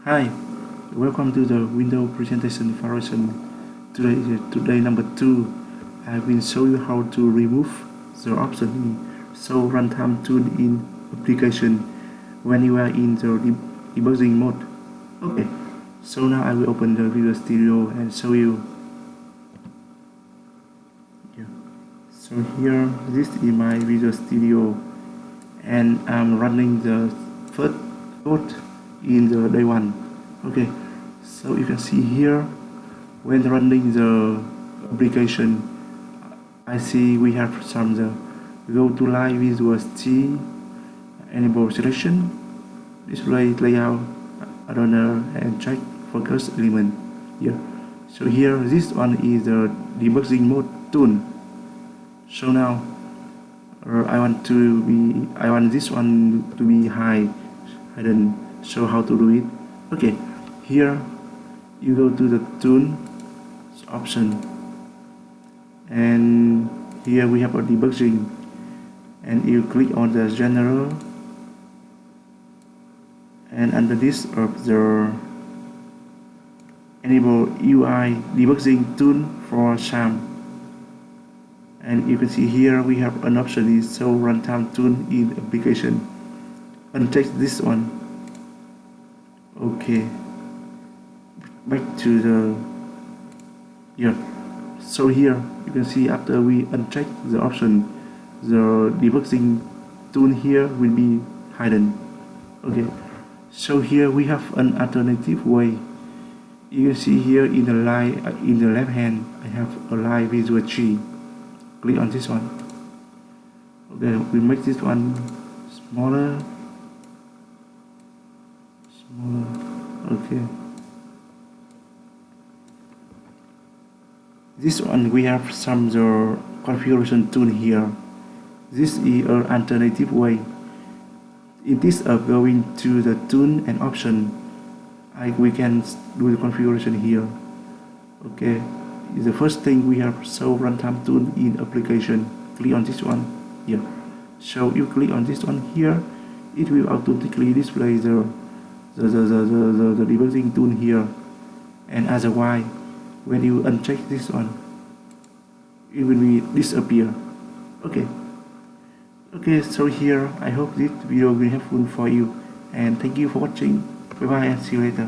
Hi, welcome to the window presentation variation. Today is today number 2. I will show you how to remove the option show runtime tool in application when you are in the debugging mode. Okay, so now I will open the Visual Studio and show you. So here, this is my Visual Studio, and I'm running the first code in the day 1. Okay, so you can see here when running the application, I see we have some the go to live visual C, enable selection, display layout, adorner, and check focus element. Yeah, so here this one is the debugging mode tool. So now I want this one to be hidden. So how to do it? Okay, here you go to the tool option, and here we have a debugging, and you click on the general, and under this of the enable UI debugging tool for SAM. And you can see here we have an option is show runtime tool in application. Uncheck this one. Okay, back to the so here you can see after we uncheck the option, the debugging tool here will be hidden. Okay, so here we have an alternative way. You can see here in the line in the left hand I have a live visual tree. Click on this one. Okay, we make this one smaller. Okay, this one we have some the configuration tool here. This is an alternative way. In this going to the tool and option, we can do the configuration here. Okay, the first thing we have show runtime tool in application. Click on this one. Yeah, so you click on this one here, it will automatically display the debugging tool here, and otherwise when you uncheck this one it will be disappear. Okay, so here I hope this video will be helpful for you, and thank you for watching. Bye bye and see you later.